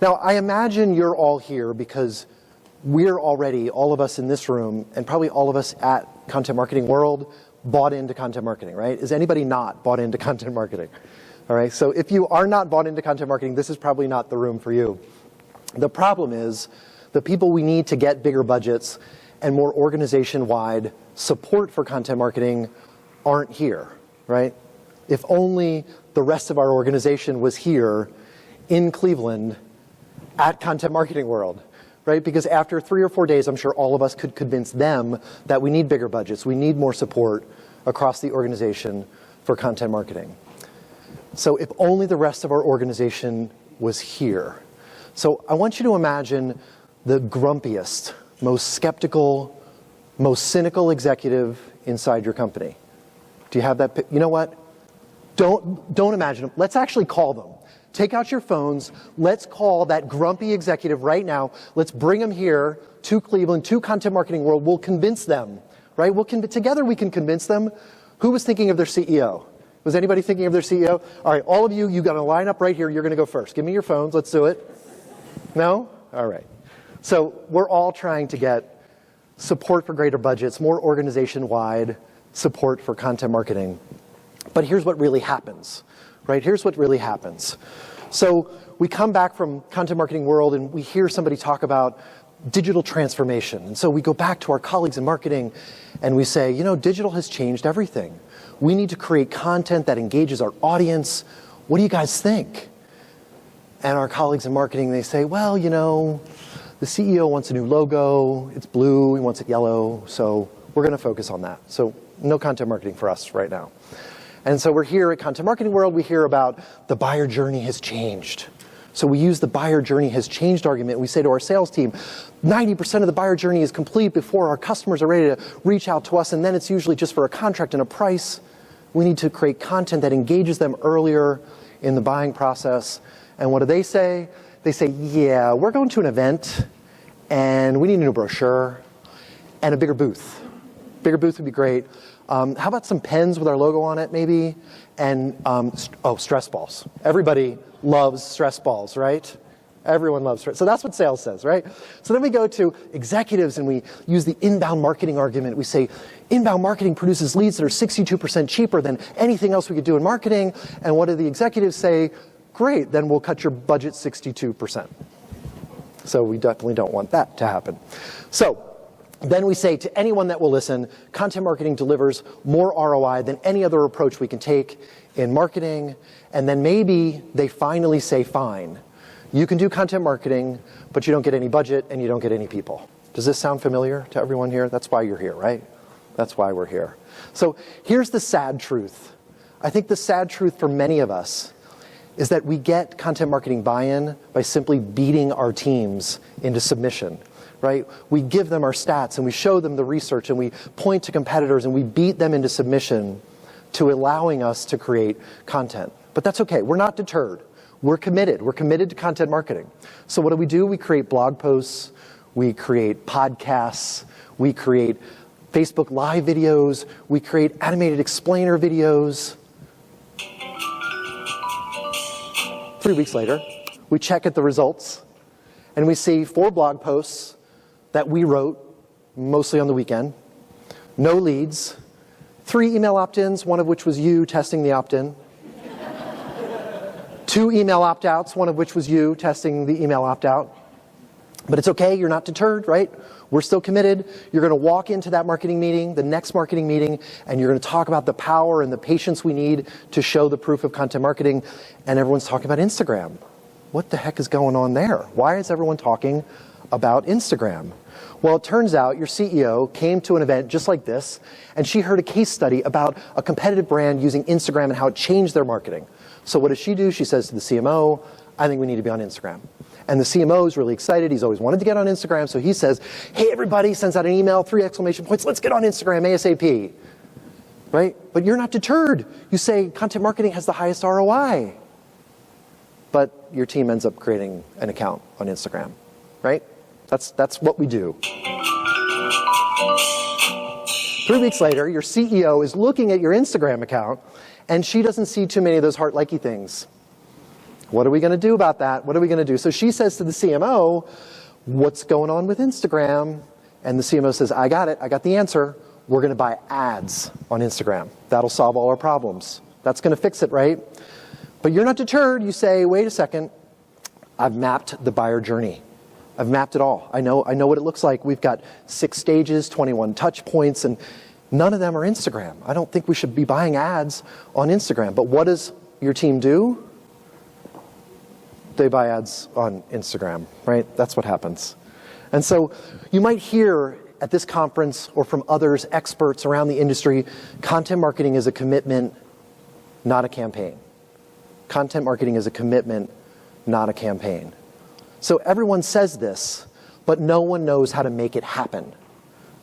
Now, I imagine you're all here because we're already, all of us in this room, and probably all of us at Content Marketing World, bought into content marketing, right? Is anybody not bought into content marketing? All right, so if you are not bought into content marketing, this is probably not the room for you. The problem is the people we need to get bigger budgets and more organization-wide support for content marketing aren't here, right? If only the rest of our organization was here in Cleveland at Content Marketing World, right? Because after 3 or 4 days, I'm sure all of us could convince them that we need bigger budgets, we need more support across the organization for content marketing. So if only the rest of our organization was here. So I want you to imagine the grumpiest, most skeptical, most cynical executive inside your company. Do you have that? You know what? Don't imagine them. Let's actually call them. Take out your phones. Let's call that grumpy executive right now. Let's bring them here to Cleveland, to Content Marketing World. We'll convince them, right? Together we can convince them. Who was thinking of their CEO? Was anybody thinking of their CEO? All right, all of you, you got to line up right here. You're going to go first. Give me your phones. Let's do it. No? All right. So we're all trying to get support for greater budgets, more organization-wide support for content marketing. But here's what really happens, right? Here's what really happens. So we come back from Content Marketing World and we hear somebody talk about digital transformation. And so we go back to our colleagues in marketing and we say, you know, digital has changed everything. We need to create content that engages our audience. What do you guys think? And our colleagues in marketing, they say, well, you know, the CEO wants a new logo. It's blue. He wants it yellow. So we're going to focus on that. So no content marketing for us right now. And so we're here at Content Marketing World. We hear about the buyer journey has changed. So we use the buyer journey has changed argument. We say to our sales team, 90% of the buyer journey is complete before our customers are ready to reach out to us. And then it's usually just for a contract and a price. We need to create content that engages them earlier in the buying process. And what do they say? They say, yeah, we're going to an event and we need a new brochure and a bigger booth. Bigger booth would be great. How about some pens with our logo on it, maybe? And, stress balls. Everybody loves stress balls, right? Everyone loves stress. So that's what sales says, right? So then we go to executives and we use the inbound marketing argument. We say, inbound marketing produces leads that are 62% cheaper than anything else we could do in marketing. And what do the executives say? Great, then we'll cut your budget 62%. So we definitely don't want that to happen. So then we say to anyone that will listen, content marketing delivers more ROI than any other approach we can take in marketing. And then maybe they finally say, fine, you can do content marketing, but you don't get any budget and you don't get any people. Does this sound familiar to everyone here? That's why you're here, right? That's why we're here. So here's the sad truth. I think the sad truth for many of us is that we get content marketing buy-in by simply beating our teams into submission, right? We give them our stats and we show them the research and we point to competitors and we beat them into submission to allowing us to create content. But that's okay. We're not deterred. We're committed. We're committed to content marketing. So what do? We create blog posts. We create podcasts. We create Facebook Live videos. We create animated explainer videos. 3 weeks later, we check at the results, and we see 4 blog posts that we wrote, mostly on the weekend, no leads, 3 email opt-ins, one of which was you testing the opt-in, 2 email opt-outs, one of which was you testing the email opt-out. But it's okay, you're not deterred, right? We're still committed. You're going to walk into that marketing meeting, the next marketing meeting, and you're going to talk about the power and the patience we need to show the proof of content marketing. And everyone's talking about Instagram. What the heck is going on there? Why is everyone talking about Instagram? Well, it turns out your CEO came to an event just like this, and she heard a case study about a competitive brand using Instagram and how it changed their marketing. So what does she do? She says to the CMO, I think we need to be on Instagram. And the CMO is really excited. He's always wanted to get on Instagram. So he says, hey, everybody, sends out an email, 3 exclamation points. Let's get on Instagram ASAP. Right? But you're not deterred. You say content marketing has the highest ROI. But your team ends up creating an account on Instagram. Right? That's what we do. 3 weeks later, your CEO is looking at your Instagram account, and she doesn't see too many of those heart-likey things. What are we going to do about that? What are we going to do? So she says to the CMO, what's going on with Instagram? And the CMO says, I got it. I got the answer. We're going to buy ads on Instagram. That'll solve all our problems. That's going to fix it, right? But you're not deterred. You say, wait a second. I've mapped the buyer journey. I've mapped it all. I know what it looks like. We've got 6 stages, 21 touch points, and none of them are Instagram. I don't think we should be buying ads on Instagram. But what does your team do? They buy ads on Instagram, right? That's what happens. And so you might hear at this conference or from others, experts around the industry, content marketing is a commitment, not a campaign. Content marketing is a commitment, not a campaign. So everyone says this, but no one knows how to make it happen.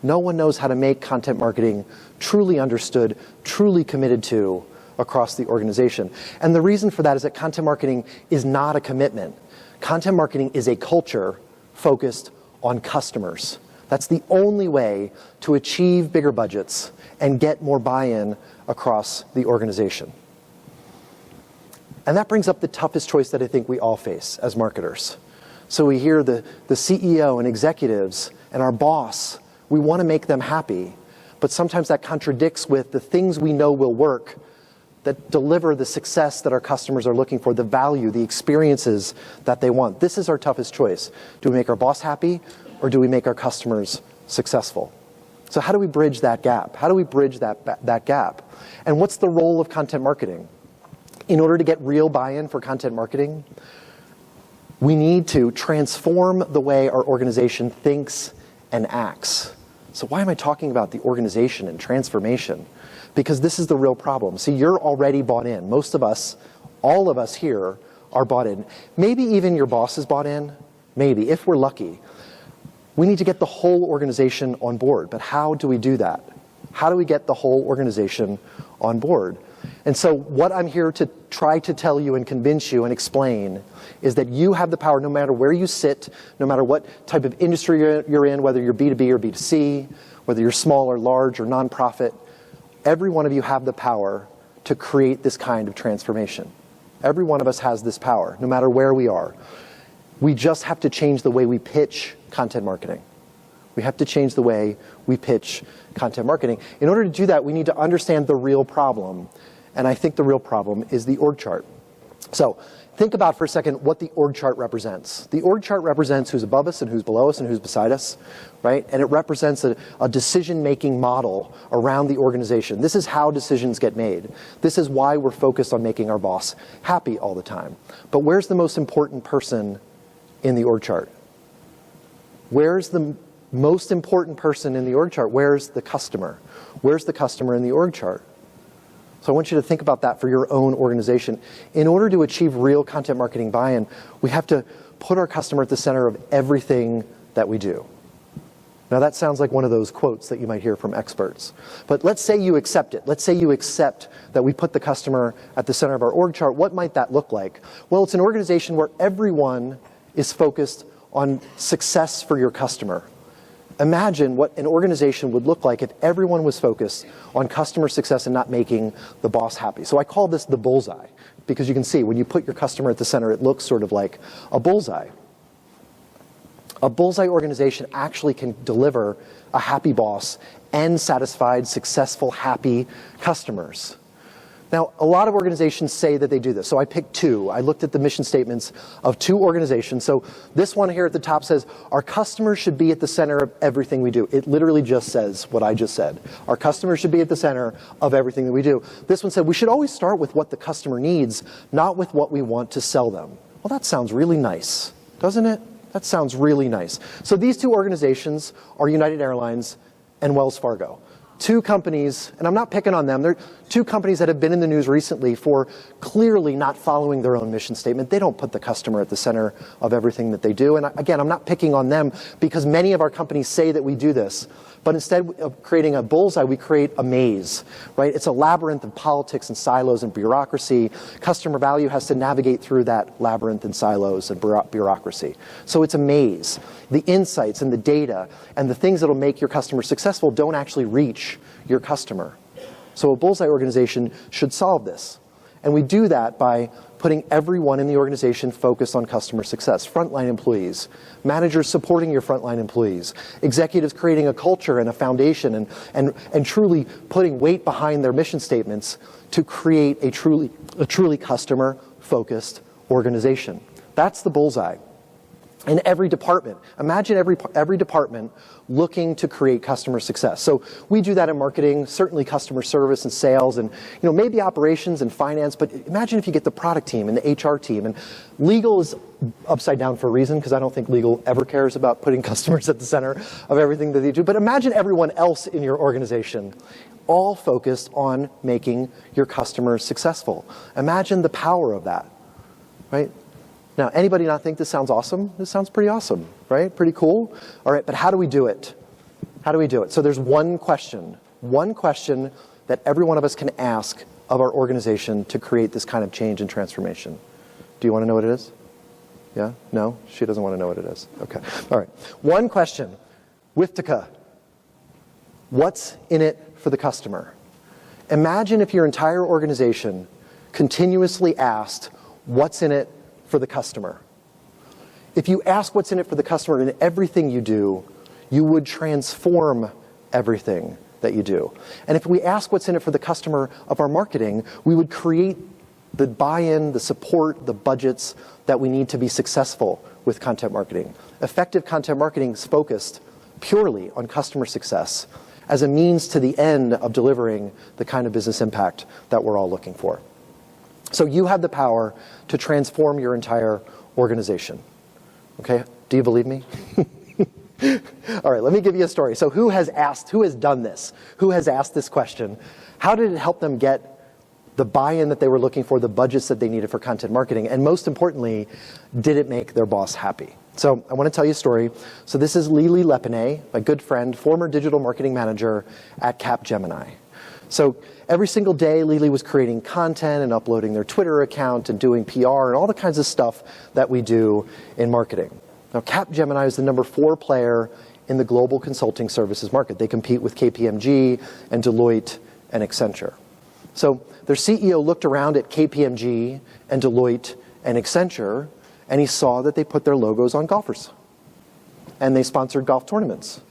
No one knows how to make content marketing truly understood, truly committed to across the organization. And the reason for that is that content marketing is not a commitment. Content marketing is a culture focused on customers. That's the only way to achieve bigger budgets and get more buy-in across the organization. And that brings up the toughest choice that I think we all face as marketers. So we hear the CEO and executives and our boss, we want to make them happy, but sometimes that contradicts with the things we know will work that deliver the success that our customers are looking for, the value, the experiences that they want. This is our toughest choice. Do we make our boss happy, or do we make our customers successful? So how do we bridge that gap? How do we bridge that gap? And what's the role of content marketing? In order to get real buy-in for content marketing, we need to transform the way our organization thinks and acts. So why am I talking about the organization and transformation? Because this is the real problem. See, you're already bought in. Most of us, all of us here, are bought in. Maybe even your boss is bought in. Maybe, if we're lucky. We need to get the whole organization on board. But how do we do that? How do we get the whole organization on board? And so what I'm here to try to tell you and convince you and explain is that you have the power, no matter where you sit, no matter what type of industry you're in, whether you're B2B or B2C, whether you're small or large or nonprofit, every one of you have the power to create this kind of transformation. Every one of us has this power, no matter where we are. We just have to change the way we pitch content marketing. We have to change the way we pitch content marketing. In order to do that, we need to understand the real problem. And I think the real problem is the org chart. So think about for a second what the org chart represents. The org chart represents who's above us and who's below us and who's beside us, right? And it represents a decision-making model around the organization. This is how decisions get made. This is why we're focused on making our boss happy all the time. But where's the most important person in the org chart? Where's the most important person in the org chart? Where's the customer? Where's the customer in the org chart? So I want you to think about that for your own organization. In order to achieve real content marketing buy-in, we have to put our customer at the center of everything that we do. Now that sounds like one of those quotes that you might hear from experts. But let's say you accept it. Let's say you accept that we put the customer at the center of our org chart. What might that look like? Well, it's an organization where everyone is focused on success for your customer. Imagine what an organization would look like if everyone was focused on customer success and not making the boss happy. So I call this the bullseye, because you can see when you put your customer at the center, it looks sort of like a bullseye. A bullseye organization actually can deliver a happy boss and satisfied, successful, happy customers. Now, a lot of organizations say that they do this. So I picked 2. I looked at the mission statements of 2 organizations. So this one here at the top says, our customers should be at the center of everything we do. It literally just says what I just said. Our customers should be at the center of everything that we do. This one said, we should always start with what the customer needs, not with what we want to sell them. Well, that sounds really nice, doesn't it? That sounds really nice. So these 2 organizations are United Airlines and Wells Fargo. 2 companies, and I'm not picking on them, they're 2 companies that have been in the news recently for clearly not following their own mission statement. They don't put the customer at the center of everything that they do. And again, I'm not picking on them because many of our companies say that we do this. But instead of creating a bullseye, we create a maze, right? It's a labyrinth of politics and silos and bureaucracy. Customer value has to navigate through that labyrinth and silos and bureaucracy. So it's a maze. The insights and the data and the things that will make your customer successful don't actually reach your customer. So a bullseye organization should solve this. And we do that by putting everyone in the organization focused on customer success, frontline employees, managers supporting your frontline employees, executives creating a culture and a foundation and truly putting weight behind their mission statements to create a truly customer-focused organization. That's the bullseye. In every department. Imagine every department looking to create customer success. So we do that in marketing, certainly customer service and sales, and maybe operations and finance, but imagine if you get the product team and the HR team, and legal is upside down for a reason, because I don't think legal ever cares about putting customers at the center of everything that they do. But imagine everyone else in your organization all focused on making your customers successful. Imagine the power of that, right? Now, anybody not think this sounds awesome? This sounds pretty awesome, right? Pretty cool. All right, but how do we do it? How do we do it? So there's one question that every one of us can ask of our organization to create this kind of change and transformation. Do you want to know what it is? Yeah? No? She doesn't want to know what it is. Okay. All right. One question. Wiftika. What's in it for the customer? Imagine if your entire organization continuously asked, what's in it for the customer? If you ask what's in it for the customer in everything you do, you would transform everything that you do. And if we ask what's in it for the customer of our marketing, we would create the buy-in, the support, the budgets that we need to be successful with content marketing. Effective content marketing is focused purely on customer success as a means to the end of delivering the kind of business impact that we're all looking for. So you have the power to transform your entire organization. Okay? Do you believe me? All right, let me give you a story. So who has done this? Who has asked this question? How did it help them get the buy-in that they were looking for, the budgets that they needed for content marketing? And most importantly, did it make their boss happy? So I want to tell you a story. So this is Lily Lepine, my good friend, former digital marketing manager at Capgemini. So every single day, Lily was creating content and uploading their Twitter account and doing PR and all the kinds of stuff that we do in marketing. Now, Capgemini is the #4 player in the global consulting services market. They compete with KPMG and Deloitte and Accenture. So their CEO looked around at KPMG and Deloitte and Accenture, and he saw that they put their logos on golfers. And they sponsored golf tournaments.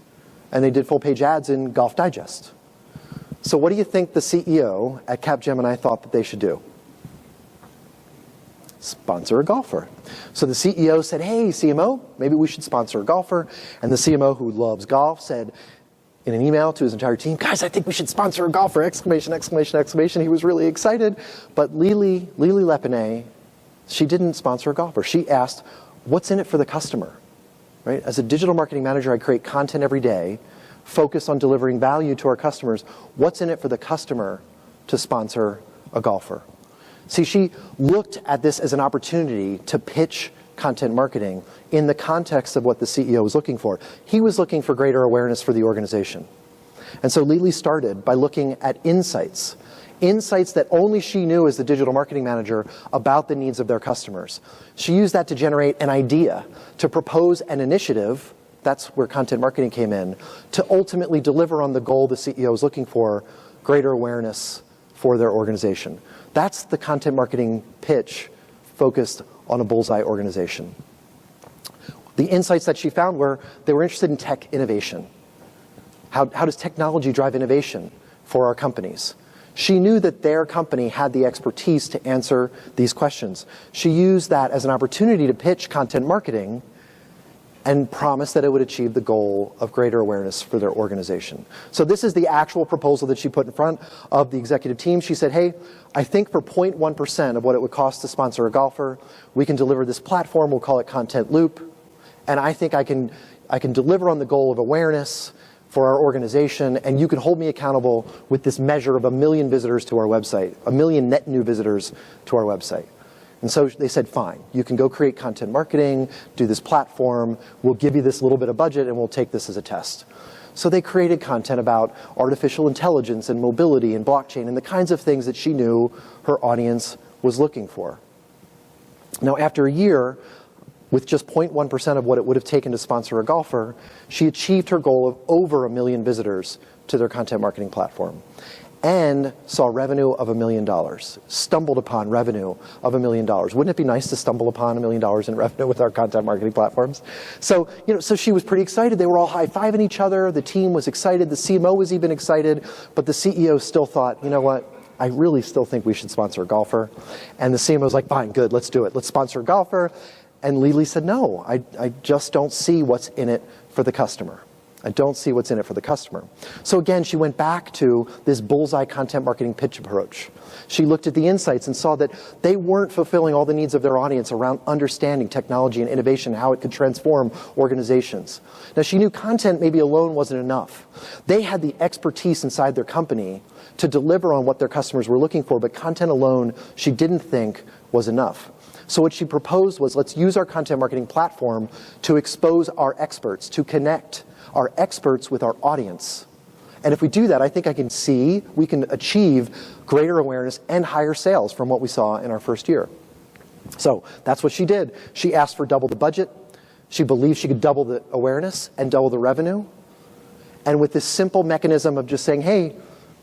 And they did full-page ads in Golf Digest. So what do you think the CEO at Capgemini thought that they should do? Sponsor a golfer. So the CEO said, hey, CMO, maybe we should sponsor a golfer. And the CMO, who loves golf, said in an email to his entire team, guys, I think we should sponsor a golfer, exclamation, exclamation, exclamation. He was really excited. But Lily Lepine, she didn't sponsor a golfer. She asked, what's in it for the customer? Right? As a digital marketing manager, I create content every day, focus on delivering value to our customers. What's in it for the customer to sponsor a golfer? See, she looked at this as an opportunity to pitch content marketing in the context of what the CEO was looking for. He was looking for greater awareness for the organization. And so Lily started by looking at insights that only she knew as the digital marketing manager about the needs of their customers. She used that to generate an idea, to propose an initiative. That's where content marketing came in, to ultimately deliver on the goal the CEO was looking for, greater awareness for their organization. That's the content marketing pitch focused on a bullseye organization. The insights that she found were they were interested in tech innovation. How does technology drive innovation for our companies? She knew that their company had the expertise to answer these questions. She used that as an opportunity to pitch content marketing and promised that it would achieve the goal of greater awareness for their organization. So this is the actual proposal that she put in front of the executive team. She said, hey, I think for 0.1% of what it would cost to sponsor a golfer, we can deliver this platform, we'll call it Content Loop, and I think I can deliver on the goal of awareness for our organization, and you can hold me accountable with this measure of 1 million visitors to our website, 1 million net new visitors to our website. And so they said, fine, you can go create content marketing, do this platform, we'll give you this little bit of budget, and we'll take this as a test. So they created content about artificial intelligence and mobility and blockchain and the kinds of things that she knew her audience was looking for. Now, after a year, with just 0.1% of what it would have taken to sponsor a golfer, she achieved her goal of over 1 million visitors to their content marketing platform. and saw revenue of $1 million, stumbled upon revenue of $1 million. Wouldn't it be nice to stumble upon $1 million in revenue with our content marketing platforms? So, so she was pretty excited. They were all high-fiving each other. The team was excited. The CMO was even excited. But the CEO still thought, you know what? I really still think we should sponsor a golfer. And the CMO was like, fine, good, let's do it. Let's sponsor a golfer. And Lili said, no, I just don't see what's in it for the customer. I don't see what's in it for the customer. So again, she went back to this bullseye content marketing pitch approach. She looked at the insights and saw that they weren't fulfilling all the needs of their audience around understanding technology and innovation, how it could transform organizations. Now, she knew content maybe alone wasn't enough. They had the expertise inside their company to deliver on what their customers were looking for, but content alone she didn't think was enough. So what she proposed was, let's use our content marketing platform to expose our experts, to connect our experts with our audience. And if we do that, I think we can achieve greater awareness and higher sales from what we saw in our first year. So that's what she did. She asked for double the budget. She believed she could double the awareness and double the revenue. And with this simple mechanism of just saying, hey,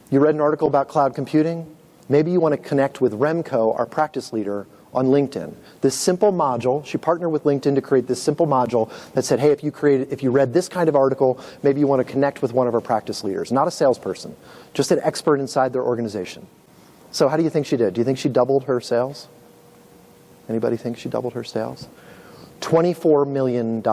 you read an article about cloud computing? Maybe you want to connect with Remco, our practice leader, on LinkedIn. This simple module, she partnered with LinkedIn to create this simple module that said, hey, if you read this kind of article, maybe you want to connect with one of our practice leaders. Not a salesperson, just an expert inside their organization. So how do you think she did? Do you think she doubled her sales? Anybody think she doubled her sales? $24 million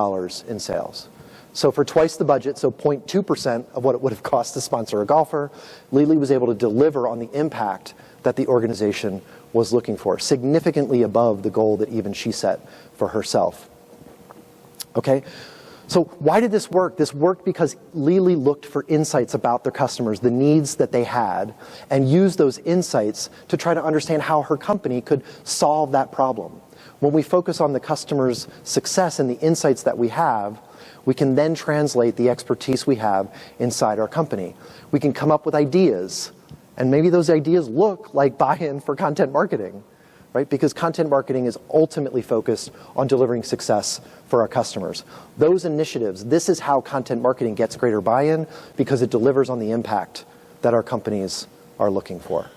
in sales. So for twice the budget, so 0.2% of what it would have cost to sponsor a golfer, Lili was able to deliver on the impact that the organization was looking for, significantly above the goal that even she set for herself. Okay? So why did this work? This worked because Lili looked for insights about their customers, the needs that they had, and used those insights to try to understand how her company could solve that problem. When we focus on the customer's success and the insights that we have, we can then translate the expertise we have inside our company. We can come up with ideas, and maybe those ideas look like buy-in for content marketing, right? Because content marketing is ultimately focused on delivering success for our customers. Those initiatives, this is how content marketing gets greater buy-in, because it delivers on the impact that our companies are looking for.